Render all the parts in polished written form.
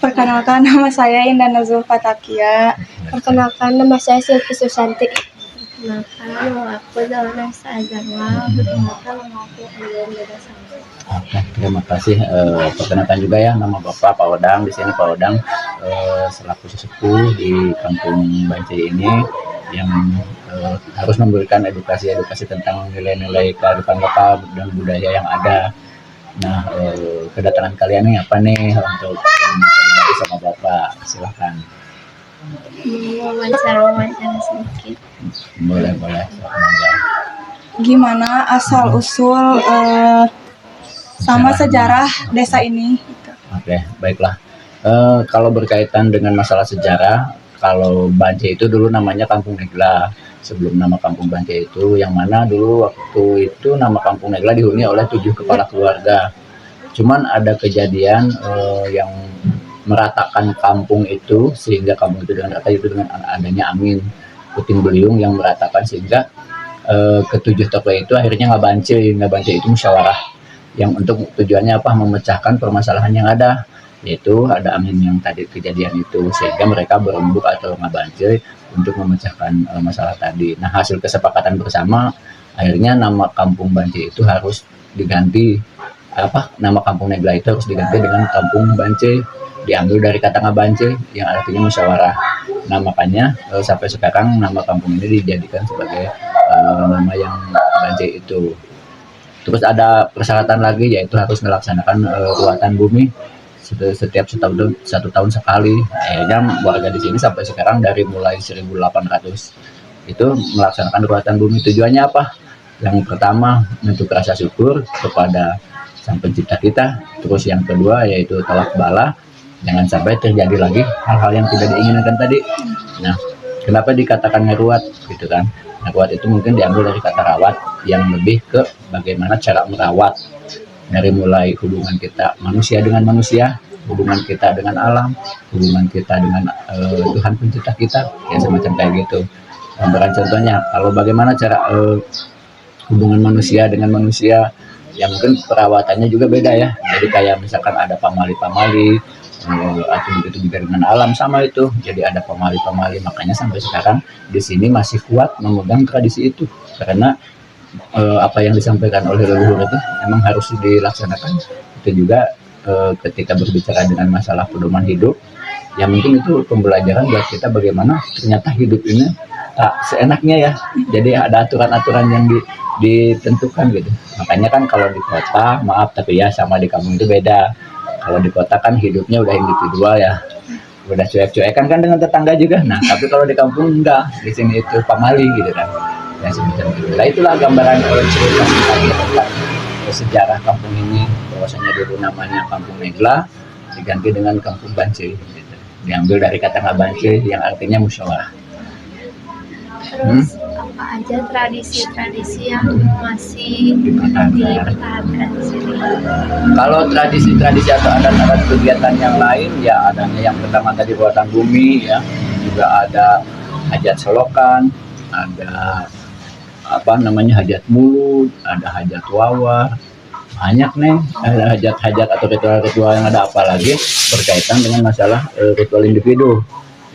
Perkenalkan, nama saya Indah Nazul Fatakia. Perkenalkan, nama saya Silvi Susanti. Perkenalkan, nama aku Zalana Azarwa. Perkenalkan, nama aku Andrea Medasama. Oke, terima kasih. Perkenalkan juga ya, nama Bapak Pak Odang. Di sini Pak Odang selaku sesepuh di Kampung Bancai ini yang harus memberikan edukasi tentang nilai-nilai kearifan lokal dan budaya yang ada. Nah, kedatangan kalian ini apa nih untuk yang bisa dibagi sama Bapak? Silahkan. Wawancara sedikit. Boleh. Gimana asal usul sama sejarah desa ini? Oke, baiklah. Kalau berkaitan dengan masalah sejarah, kalau Bancai itu dulu namanya Kampung Negla. Sebelum nama Kampung Bancai itu, yang mana dulu waktu itu nama Kampung Negla dihuni oleh 7 kepala keluarga. Cuman ada kejadian yang meratakan kampung itu, sehingga kampung itu dengan rata itu dengan adanya angin puting beliung yang meratakan, sehingga ketujuh tokoh itu akhirnya nggak Bancai itu musyawarah yang untuk tujuannya apa, memecahkan permasalahan yang ada, yaitu ada angin yang tadi kejadian itu, sehingga mereka berembuk atau Bancai untuk memecahkan masalah tadi. Nah, hasil kesepakatan bersama akhirnya nama Kampung Bancai itu harus diganti, nama Kampung Negla itu harus diganti dengan Kampung Bancai, diambil dari kata Bancai yang artinya musyawarah. Nah, makanya sampai sekarang nama kampung ini dijadikan sebagai nama yang Bancai itu. Terus ada persyaratan lagi, yaitu harus melaksanakan ruatan bumi setiap satu tahun sekali. Akhirnya warga di sini sampai sekarang dari mulai 1800 itu melaksanakan ruatan bumi. Tujuannya apa? Yang pertama, bentuk rasa syukur kepada Sang Pencipta kita. Terus yang kedua yaitu tolak bala, jangan sampai terjadi lagi hal-hal yang tidak diinginkan tadi. Nah, kenapa dikatakan ngeruat gitu kan? Ngeruat itu mungkin diambil dari kata rawat, yang lebih ke bagaimana cara merawat, dari mulai hubungan kita manusia dengan manusia, hubungan kita dengan alam, hubungan kita dengan Tuhan Pencipta kita, ya semacam kayak gitu. Gambaran contohnya, kalau bagaimana cara hubungan manusia dengan manusia, yang mungkin perawatannya juga beda ya. Jadi kayak misalkan ada pamali-pamali, atau begitu juga dengan alam sama itu. Jadi ada pamali-pamali, makanya sampai sekarang di sini masih kuat memegang tradisi itu, karena apa yang disampaikan oleh leluhur itu memang harus dilaksanakan. Itu juga ketika berbicara dengan masalah pedoman hidup, ya mungkin itu pembelajaran buat kita bagaimana ternyata hidup ini tak seenaknya ya. Jadi ada aturan-aturan yang ditentukan gitu. Makanya kan kalau di kota, maaf tapi ya sama di kampung itu beda. Kalau di kota kan hidupnya udah individual ya, udah cuek-cuekan kan dengan tetangga juga. Nah, tapi kalau di kampung enggak, di sini itu pamali gitu kan. Dan semacam itu. Nah, itulah gambaran cerita tentang sejarah kampung ini, bahwasanya dulu namanya Kampung Negla diganti dengan Kampung Bancai gitu. Diambil dari kata Bancai yang artinya musyawarah. Terus apa aja tradisi-tradisi yang masih dipertahankan di sini? Kalau tradisi-tradisi atau adat-adat kegiatan yang lain, ya adanya yang pertama tadi ruatan bumi ya, juga ada hajat solokan, ada hajat mulut, ada hajat wawar, banyak nih, ada hajat-hajat atau ritual-ritual yang ada, apalagi berkaitan dengan masalah ritual individu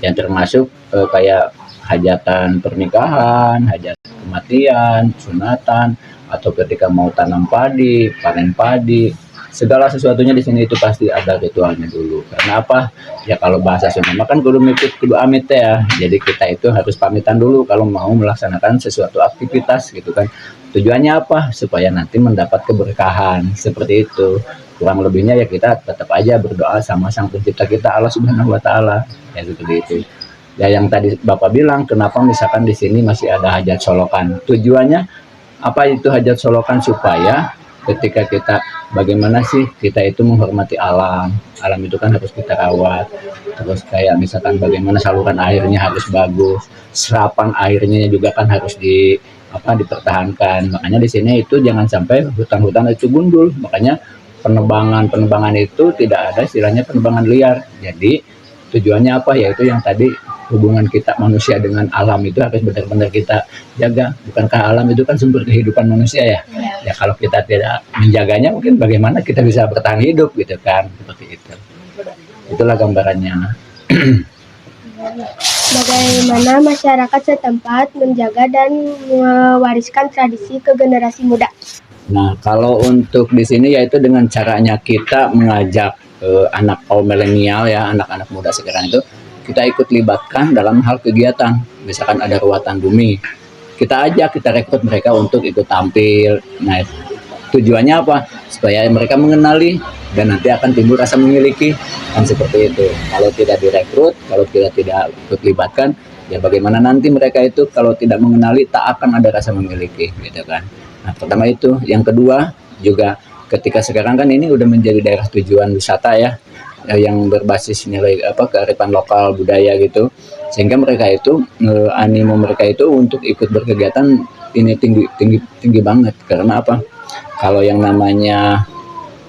yang termasuk kayak hajatan pernikahan, hajat kematian, sunatan, atau ketika mau tanam padi, panen padi, segala sesuatunya di sini itu pasti ada ritualnya dulu. Karena apa? Ya kalau bahasa Sunda kan kudu mikut kudu amit ya. Jadi kita itu harus pamitan dulu kalau mau melaksanakan sesuatu aktivitas gitu kan. Tujuannya apa? Supaya nanti mendapat keberkahan, seperti itu. Kurang lebihnya ya kita tetap aja berdoa sama Sang Pencipta kita, Allah Subhanahu wa taala. Ya seperti itu. Ya yang tadi Bapak bilang, kenapa misalkan di sini masih ada hajat solokan? Tujuannya apa itu hajat solokan? Supaya ketika kita bagaimana sih kita itu menghormati alam. Alam itu kan harus kita rawat. Terus kayak misalkan bagaimana saluran airnya harus bagus, serapan airnya juga kan harus dipertahankan. Makanya di sini itu jangan sampai hutan-hutan itu gundul. Makanya penebangan itu tidak ada istilahnya penebangan liar. Jadi tujuannya apa? Yaitu yang tadi hubungan kita manusia dengan alam itu harus benar-benar kita jaga. Bukankah alam itu kan sumber kehidupan manusia ya? Ya kalau kita tidak menjaganya mungkin bagaimana kita bisa bertahan hidup gitu kan? Seperti itu. Itulah gambarannya. Bagaimana masyarakat setempat menjaga dan mewariskan tradisi ke generasi muda? Nah, kalau untuk di sini yaitu dengan caranya kita mengajak anak kaum milenial ya, anak-anak muda sekarang itu kita ikut libatkan dalam hal kegiatan. Misalkan ada ruatan bumi, kita ajak, kita rekrut mereka untuk ikut tampil. Nah, tujuannya apa? Supaya mereka mengenali dan nanti akan timbul rasa memiliki, kan seperti itu. Kalau tidak direkrut, kalau kita tidak ikut libatkan, ya bagaimana nanti mereka itu kalau tidak mengenali tak akan ada rasa memiliki, gitu kan. Nah, pertama itu. Yang kedua juga ketika sekarang kan ini udah menjadi daerah tujuan wisata ya, yang berbasis nilai kearifan lokal budaya gitu, sehingga mereka itu animo mereka itu untuk ikut berkegiatan ini tinggi banget. Karena apa? Kalau yang namanya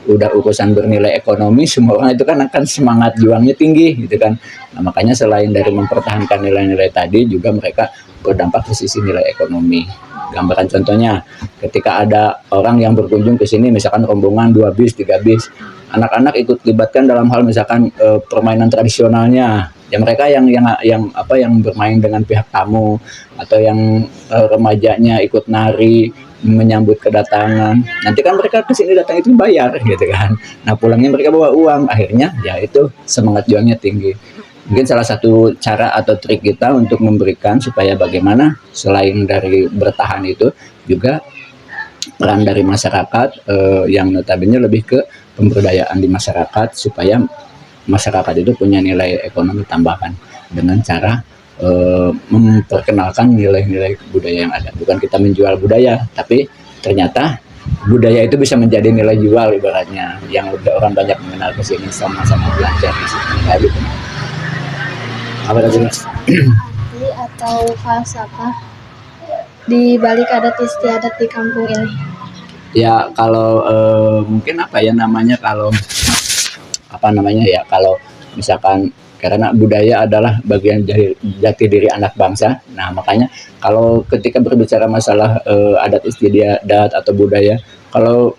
udah urusan bernilai ekonomi, semua orang itu kan akan semangat juangnya tinggi gitu kan. Nah, makanya selain dari mempertahankan nilai-nilai tadi juga mereka berdampak ke sisi nilai ekonomi. Gambaran contohnya ketika ada orang yang berkunjung ke sini, misalkan rombongan 2 bis 3 bis, anak-anak ikut libatkan dalam hal misalkan permainan tradisionalnya ya, mereka yang bermain dengan pihak tamu, atau yang remajanya ikut nari menyambut kedatangan. Nanti kan mereka ke sini datang itu bayar gitu kan. Nah, pulangnya mereka bawa uang, akhirnya ya itu semangat juangnya tinggi. Mungkin salah satu cara atau trik kita untuk memberikan supaya bagaimana selain dari bertahan itu juga peran dari masyarakat yang notabene lebih ke pemberdayaan di masyarakat, supaya masyarakat itu punya nilai ekonomi tambahan dengan cara memperkenalkan nilai-nilai budaya yang ada. Bukan kita menjual budaya, tapi ternyata budaya itu bisa menjadi nilai jual ibaratnya, yang orang banyak mengenal ke sini, sama-sama belajar di sini kayak gitu. Apa tadi Mas? Arti atau falsafah di balik adat istiadat di kampung ini? Ya kalau mungkin kalau kalau misalkan karena budaya adalah bagian dari jati diri anak bangsa. Nah, makanya kalau ketika berbicara masalah adat istiadat atau budaya, kalau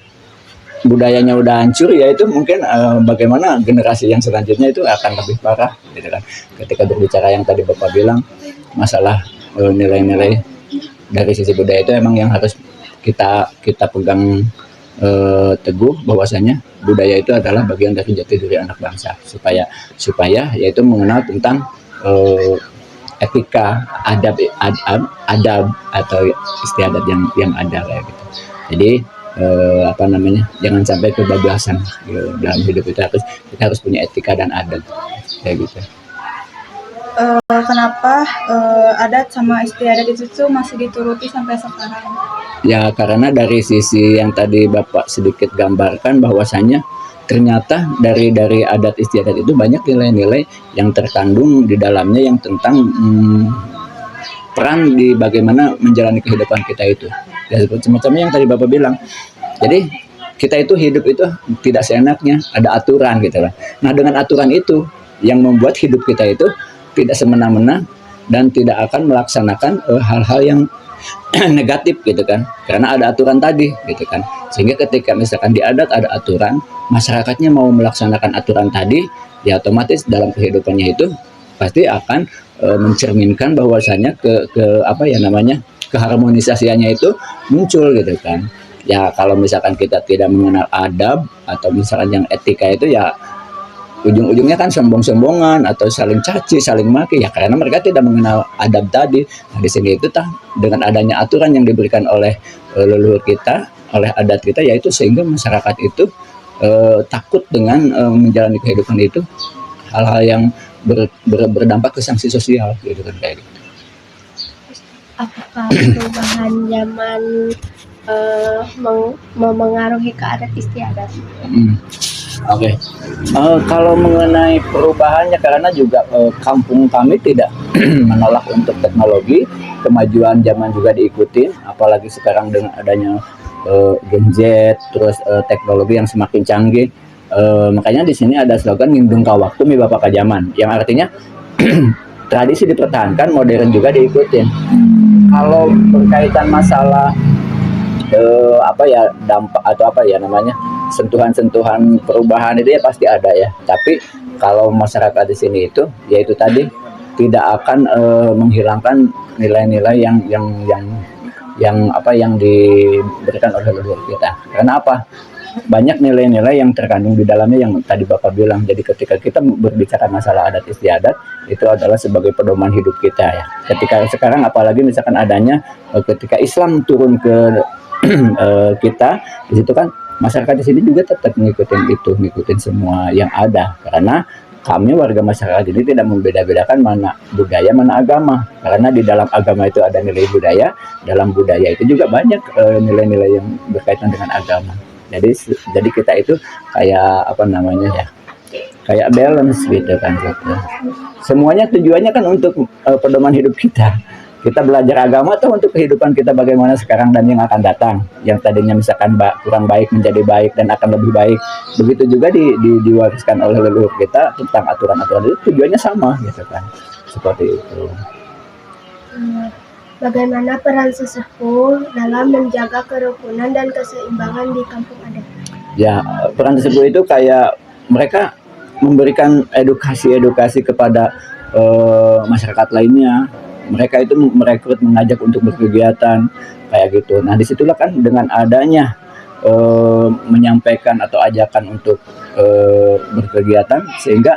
budayanya udah hancur ya itu mungkin bagaimana generasi yang selanjutnya itu akan lebih parah gitu kan. Ketika berbicara yang tadi Bapak bilang masalah nilai-nilai dari sisi budaya itu emang yang harus kita pegang teguh, bahwasanya budaya itu adalah bagian dari jati diri anak bangsa, supaya yaitu mengenal tentang etika, adab atau istiadat yang ada kayak gitu. Jadi jangan sampai kebablasan gitu. Dalam hidup itu kita harus punya etika dan adab kayak gitu. Kenapa adat sama istiadat itu tuh masih dituruti sampai sekarang? Ya karena dari sisi yang tadi Bapak sedikit gambarkan, bahwasanya ternyata dari adat istiadat itu banyak nilai-nilai yang terkandung di dalamnya yang tentang peran di bagaimana menjalani kehidupan kita itu. Ya seperti semacamnya yang tadi Bapak bilang. Jadi kita itu hidup itu tidak seenaknya, ada aturan gitu lah. Nah, dengan aturan itu yang membuat hidup kita itu tidak semena-mena dan tidak akan melaksanakan hal-hal yang negatif gitu kan, karena ada aturan tadi gitu kan. Sehingga ketika misalkan di adat ada aturan, masyarakatnya mau melaksanakan aturan tadi, ya otomatis dalam kehidupannya itu pasti akan mencerminkan bahwasanya keharmonisasiannya itu muncul gitu kan. Ya kalau misalkan kita tidak mengenal adab atau misalkan yang etika itu, ya ujung-ujungnya kan sombong-sombongan atau saling caci, saling maki ya, karena mereka tidak mengenal adab tadi. Nah, di sini itu dengan adanya aturan yang diberikan oleh leluhur kita, oleh adat kita, yaitu sehingga masyarakat itu takut dengan menjalani kehidupan itu hal-hal yang berdampak ke sanksi sosial gitu kan kayak gitu. Apakah perubahan zaman memengaruhi ke adat istiadat? Oke. Kalau mengenai perubahannya karena juga kampung kami tidak menolak untuk teknologi, kemajuan zaman juga diikuti, apalagi sekarang dengan adanya Gen Z, terus teknologi yang semakin canggih. Makanya di sini ada slogan ngindung ka waktu mi bapak ka zaman, yang artinya tradisi dipertahankan, modern juga diikutin. Kalau berkaitan masalah apa ya dampak atau apa ya namanya sentuhan-sentuhan perubahan itu ya pasti ada ya. Tapi kalau masyarakat di sini itu yaitu tadi tidak akan menghilangkan nilai-nilai yang apa yang diberikan oleh leluhur kita. Karena apa? Banyak nilai-nilai yang terkandung di dalamnya yang tadi Bapak bilang. Jadi ketika kita berbicara masalah adat istiadat itu adalah sebagai pedoman hidup kita ya. Ketika sekarang apalagi misalkan adanya ketika Islam turun ke kita di situ kan masyarakat di sini juga tetap ngikutin semua yang ada karena kami warga masyarakat ini tidak membeda-bedakan mana budaya mana agama karena di dalam agama itu ada nilai budaya, dalam budaya itu juga banyak nilai-nilai yang berkaitan dengan agama. Jadi kita itu kayak apa namanya ya, kayak balance gitu kan gitu. Semuanya tujuannya kan untuk pedoman hidup kita. Kita belajar agama tuh untuk kehidupan kita bagaimana sekarang dan yang akan datang. Yang tadinya misalkan kurang baik menjadi baik dan akan lebih baik. Begitu juga diwariskan oleh leluhur kita tentang aturan-aturan itu tujuannya sama gitu kan. Seperti itu. Bagaimana peran sesepuh dalam menjaga kerukunan dan keseimbangan di kampung adat? Ya, peran sesepuh itu kayak mereka memberikan edukasi kepada masyarakat lainnya. Mereka itu merekrut, mengajak untuk berkegiatan kayak gitu. Nah disitulah kan dengan adanya menyampaikan atau ajakan untuk berkegiatan sehingga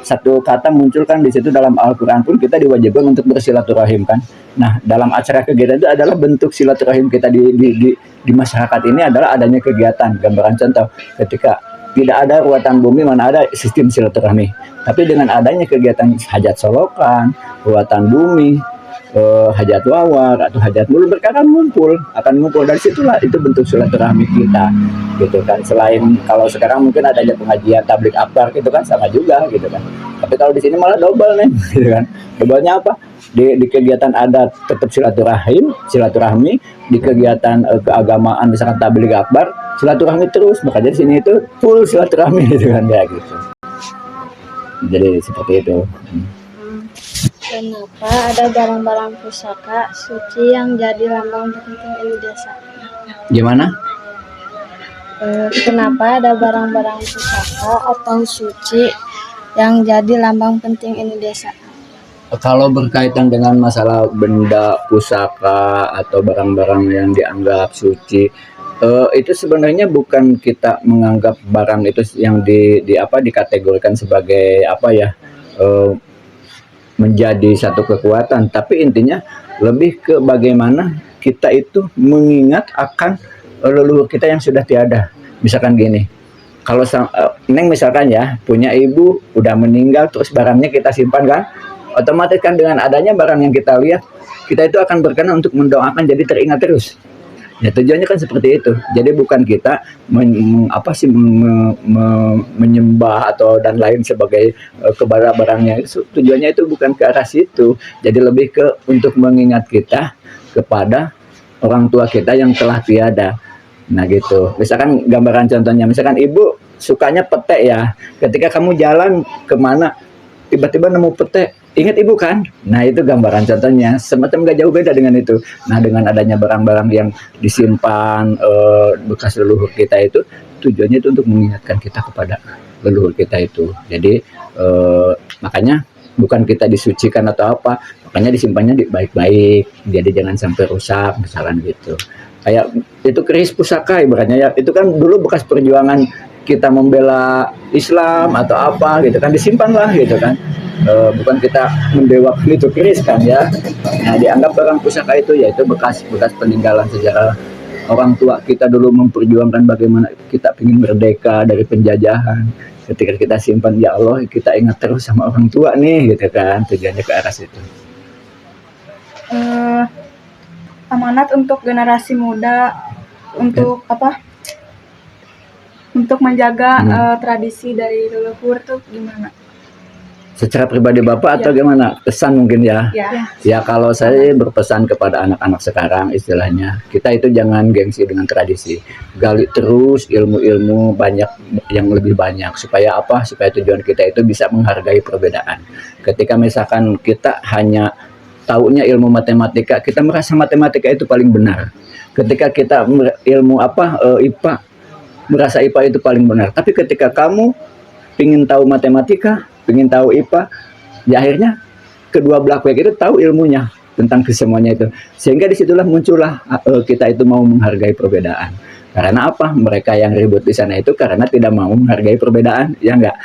satu kata muncul kan di situ dalam Al-Quran pun kita diwajibkan untuk bersilaturahim kan. Nah dalam acara kegiatan itu adalah bentuk silaturahim kita di masyarakat ini adalah adanya kegiatan. Gambaran contoh ketika tidak ada ruatan bumi mana ada sistem silaturahmi. Tapi dengan adanya kegiatan hajat solokan, ruatan bumi, hajat wawar atau hajat mulut mereka akan ngumpul dari situlah itu bentuk silaturahmi kita gitu kan. Selain kalau sekarang mungkin adanya pengajian tablik akbar gitu kan sama juga gitu kan. Tapi kalau di sini malah double nih gitu kan. Doublenya apa? Di kegiatan adat tetap silaturahmi, di kegiatan keagamaan misalkan tablik akbar silaturahmi terus, makanya di sini itu full silaturahmi gitu kan kayak gitu. Jadi seperti itu. Kenapa ada barang-barang pusaka suci yang jadi lambang penting di desa? Gimana? Kenapa ada barang-barang pusaka atau suci yang jadi lambang penting di desa? Kalau berkaitan dengan masalah benda pusaka atau barang-barang yang dianggap suci, itu sebenarnya bukan kita menganggap barang itu yang dikategorikan sebagai apa ya, menjadi satu kekuatan, tapi intinya lebih ke bagaimana kita itu mengingat akan leluhur kita yang sudah tiada. Misalkan gini, kalau Neng misalkan ya punya ibu udah meninggal terus barangnya kita simpan kan, otomatis kan dengan adanya barang yang kita lihat kita itu akan berkenan untuk mendoakan jadi teringat terus. Ya tujuannya kan seperti itu. Jadi bukan kita menyembah atau dan lain sebagai kepada barangnya. Tujuannya itu bukan ke arah situ. Jadi lebih ke untuk mengingat kita kepada orang tua kita yang telah tiada. Nah gitu. Misalkan gambaran contohnya, misalkan ibu sukanya pete ya. Ketika kamu jalan kemana tiba-tiba nemu pete, ingat ibu kan? Nah itu gambaran contohnya, semacam gak jauh beda dengan itu. Nah dengan adanya barang-barang yang disimpan bekas leluhur kita itu, tujuannya itu untuk mengingatkan kita kepada leluhur kita itu. Jadi makanya bukan kita disucikan atau apa, makanya disimpannya baik-baik, jadi jangan sampai rusak misalkan gitu. Kayak itu keris pusaka ibaratnya ya, itu kan dulu bekas perjuangan kita membela Islam atau apa gitu kan, disimpan lah gitu kan. Bukan kita mendewakan itu keris kan ya. Nah dianggap barang pusaka itu yaitu bekas peninggalan sejarah orang tua kita dulu memperjuangkan bagaimana kita ingin merdeka dari penjajahan. Ketika kita simpan, ya Allah kita ingat terus sama orang tua nih gitu kan, tujuannya ke arah situ. Amanat untuk generasi muda untuk untuk menjaga tradisi dari leluhur tuh gimana? Secara pribadi Bapak atau Ya. gimana? Pesan mungkin ya. Ya. Ya kalau saya berpesan kepada anak-anak sekarang istilahnya, kita itu jangan gengsi dengan tradisi. Gali terus ilmu-ilmu banyak yang lebih banyak supaya apa? Supaya tujuan kita itu bisa menghargai perbedaan. Ketika misalkan kita hanya taunya ilmu matematika, kita merasa matematika itu paling benar. Ketika kita ilmu IPA, merasa IPA itu paling benar. Tapi ketika kamu ingin tahu matematika, ingin tahu IPA, ya akhirnya kedua belah pihak itu tahu ilmunya tentang kesemuanya itu, sehingga disitulah muncullah kita itu mau menghargai perbedaan. Karena apa? Mereka yang ribut di sana itu karena tidak mau menghargai perbedaan, ya enggak?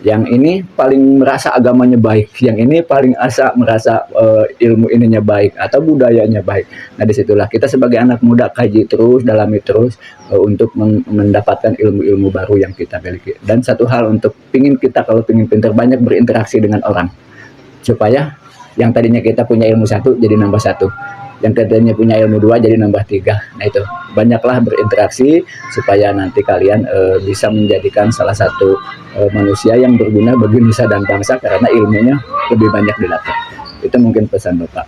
Yang ini paling merasa agamanya baik, yang ini paling merasa ilmu ininya baik atau budayanya baik. Nah disitulah kita sebagai anak muda kaji terus, dalami terus untuk mendapatkan ilmu-ilmu baru yang kita miliki. Dan satu hal untuk kita kalau pingin pintar banyak berinteraksi dengan orang, supaya yang tadinya kita punya ilmu 1 jadi nambah 1, yang tadinya punya ilmu 2 jadi nambah 3. Nah itu banyaklah berinteraksi supaya nanti kalian bisa menjadikan salah satu manusia yang berguna bagi nusa dan bangsa karena ilmunya lebih banyak didapat. Itu mungkin pesan Bapak.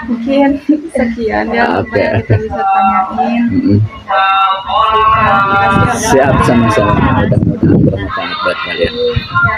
Mungkin sekian ya Oke. yang kita bisa tanyain. Siap, sama-sama. Mudah-mudahan bermanfaat buat kalian. Ya,